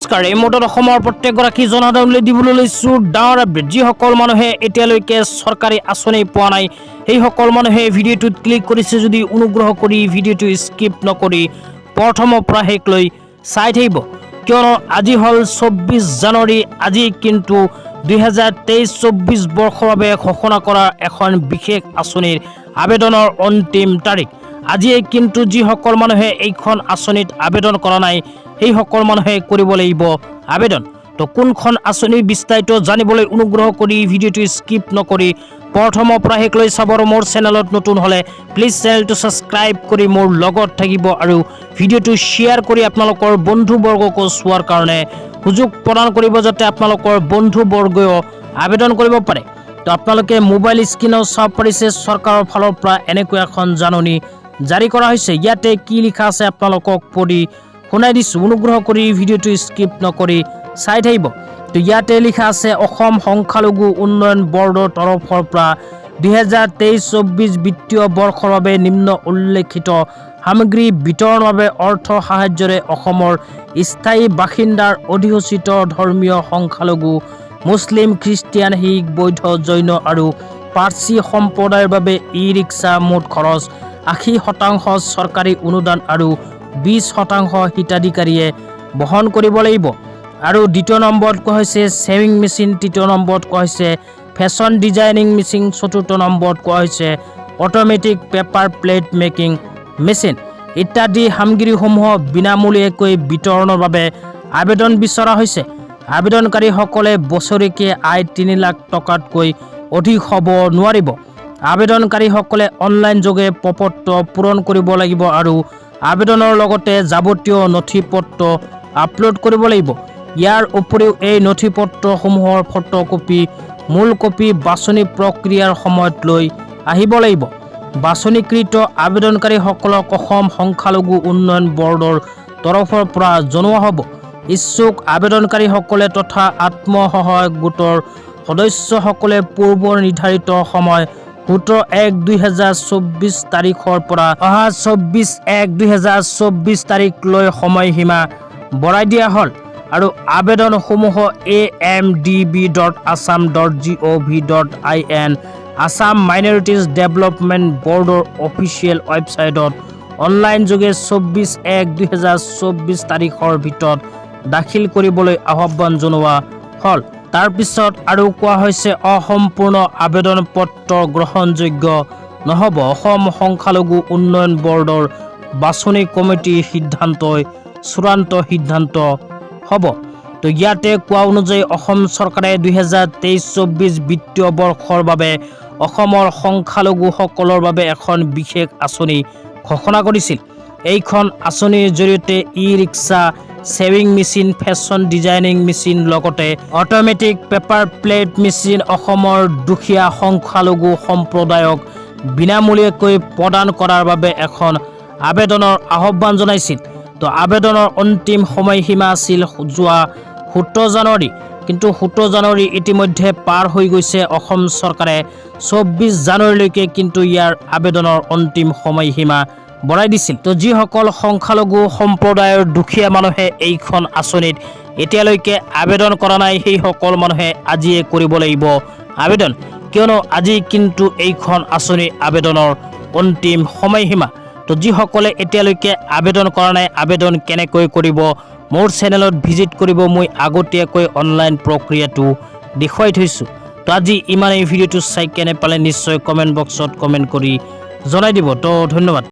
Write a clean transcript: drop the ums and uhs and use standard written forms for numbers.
নমস্কাৰ, এই মুহূৰ্তত অসমৰ প্ৰত্যেকগৰাকী জনসাধাৰণলৈ দিবলৈ লৈছোঁ ডাঙৰ আপডেট। যিসকল মানুহে এতিয়ালৈকে চৰকাৰী আঁচনি পোৱা নাই, সেইসকল মানুহে ভিডিঅ'টোত ক্লিক কৰিছে যদি অনুগ্ৰহ কৰি ভিডিঅ'টো স্কিপ নকৰি প্ৰথমৰ পৰা শেষলৈ চাই থাকিব, কিয়নো আজি হ'ল 24 জানুৱাৰী। আজি কিন্তু 2023-24 বৰ্ষৰ বাবে ঘোষণা কৰা এখন বিশেষ আঁচনিৰ আবেদনৰ অন্তিম তাৰিখ। আজিয়ে কিন্তু যিসকল মানুহে এইখন আঁচনিত আবেদন কৰা নাই, সেইসকল মানুহে কৰিব লাগিব আবেদন। তো কোনখন আঁচনি বিস্তাৰিত জানিবলৈ অনুগ্ৰহ কৰি ভিডিঅ'টো স্কিপ নকৰি প্ৰথমৰ পৰা শেষলৈ চাব। আৰু মোৰ চেনেলত নতুন হ'লে প্লিজ চেনেলটো ছাবস্ক্ৰাইব কৰি মোৰ লগত থাকিব আৰু ভিডিঅ'টো শ্বেয়াৰ কৰি আপোনালোকৰ বন্ধুবৰ্গকো চোৱাৰ কাৰণে সুযোগ প্ৰদান কৰিব, যাতে আপোনালোকৰ বন্ধুবৰ্গও আবেদন কৰিব পাৰে। তো আপোনালোকে মোবাইল স্ক্ৰীনত চাব পাৰিছে, চৰকাৰৰ ফালৰ পৰা এনেকৈ এখন জাননী জাৰি কৰা হৈছে। ইয়াতে কি লিখা আছে আপোনালোকক পঢ়ি শুনাই দিছোঁ, অনুগ্ৰহ কৰি ভিডিঅ'টো স্কিপ নকৰি চাই থাকিব। তো ইয়াতে লিখা আছে, অসম সংখ্যালঘু উন্নয়ন বৰ্ডৰ তৰফৰ পৰা 2023-24 বিত্তীয় বৰ্ষৰ বাবে নিম্ন উল্লেখিত সামগ্ৰী বিতৰণৰ বাবে অৰ্থ সাহায্যৰে অসমৰ স্থায়ী বাসিন্দাৰ অধিসূচিত ধৰ্মীয় সংখ্যালঘু মুছলিম, খ্ৰীষ্টিয়ান, শিখ, বৌদ্ধ, জৈন আৰু পাৰ্চী সম্প্ৰদায়ৰ বাবে ই-ৰিক্সা মুঠ খৰচ 80% চৰকাৰী অনুদান আৰু 20% হিতাধিকাৰীয়ে বহন কৰিব লাগিব। আৰু দ্বিতীয় নম্বৰত কোৱা হৈছে ছেভিং মেচিন, তৃতীয় নম্বৰত কোৱা হৈছে ফেশ্বন ডিজাইনিং মেচিন, চতুৰ্থ নম্বৰত কোৱা হৈছে automatic paper plate making machine ইত্যাদি সামগ্ৰীসমূহ বিনামূলীয়াকৈ বিতৰণৰ বাবে আবেদন বিচৰা হৈছে। আবেদনকাৰীসকলে বছৰেকীয়া আয় 3 লাখ টকাতকৈ অধিক হ'ব নোৱাৰিব। আবেদনকাৰীসকলে অনলাইন যোগে প্ৰপত্ৰ পূৰণ কৰিব লাগিব আৰু আবেদনৰ লগতে যাৱতীয় নথিপত্ৰ আপলোড কৰিব লাগিব। ইয়াৰ উপৰিও এই নথিপত্ৰসমূহৰ ফটোকপি, মূল কপি বাছনি প্ৰক্ৰিয়াৰ সময়ত লৈ আহিব লাগিব। বাছনিকৃত আবেদনকাৰীসকলক অসম সংখ্যালঘু উন্নয়ন বৰ্ডৰ তৰফৰ পৰা জনোৱা হ'ব। ইচ্ছুক আবেদনকাৰীসকলে তথা আত্মসহায়ক গোটৰ সদস্যসকলে পূৰ্ব নিৰ্ধাৰিত সময় 17/1/2024 তাৰিখৰ পৰা অহা 24/1/2024 তাৰিখলৈ সময়সীমা বঢ়াই দিয়া হ'ল। আৰু আবেদনসমূহ amdb.assam.gov.in আসাম মাইনৰিটিজ ডেভেলপমেণ্ট বৰ্ডৰ অফিচিয়েল ৱেবছাইটত অনলাইন যোগে 24/1/2024 তাৰিখৰ ভিতৰত দাখিল কৰিবলৈ আহ্বান জনোৱা হ'ল। তাৰপিছত আৰু কোৱা হৈছে অসম্পূৰ্ণ আবেদন পত্ৰ গ্ৰহণযোগ্য নহ'ব। অসম সংখ্যালঘু উন্নয়ন বৰ্ডৰ বাছনি কমিটিৰ সিদ্ধান্তই চূড়ান্ত সিদ্ধান্ত হ'ব। তো ইয়াতে কোৱা অনুযায়ী অসম চৰকাৰে 2023-24 বিত্তীয় বৰ্ষৰ বাবে অসমৰ সংখ্যালঘুসকলৰ বাবে এখন বিশেষ আঁচনি ঘোষণা কৰিছিল। এইখন আঁচনিৰ জৰিয়তে e-rickshaw, shaving machine, fashion designing machine লগতে অট'মেটিক পেপাৰ প্লেট মেচিন অসমৰ দুখীয়া সংখ্যালঘু সম্প্ৰদায়ক বিনামূলীয়াকৈ প্ৰদান কৰাৰ বাবে এখন আবেদনৰ আহ্বান জনাইছিল। তো আবেদনৰ অন্তিম সময়সীমা আছিল যোৱা 17 জানুৱাৰী, কিন্তু 17 জানুৱাৰী ইতিমধ্যে পাৰ হৈ গৈছে। অসম চৰকাৰে 24 জানুৱাৰীলৈকে কিন্তু ইয়াৰ আবেদনৰ অন্তিম সময়সীমা বঢ়াই দিছিল। তো যিসকল সংখ্যালঘু সম্প্ৰদায়ৰ দুখীয়া মানুহে এইখন আঁচনিত এতিয়ালৈকে আবেদন কৰা নাই, সেইসকল মানুহে আজিয়ে কৰিব লাগিব আবেদন, কিয়নো আজি কিন্তু এইখন আঁচনিৰ আবেদনৰ অন্তিম সময়সীমা। তো যিসকলে এতিয়ালৈকে আবেদন কৰা নাই, আবেদন কেনেকৈ কৰিব মোৰ চেনেলত ভিজিট কৰিব, মই আগতীয়াকৈ অনলাইন প্ৰক্ৰিয়াটো দেখুৱাই থৈছোঁ। তো আজি ইমানেই। ভিডিঅ'টো চাই কেনে পালে নিশ্চয় কমেণ্ট বক্সত কমেণ্ট কৰি জনাই দিব। তো ধন্যবাদ।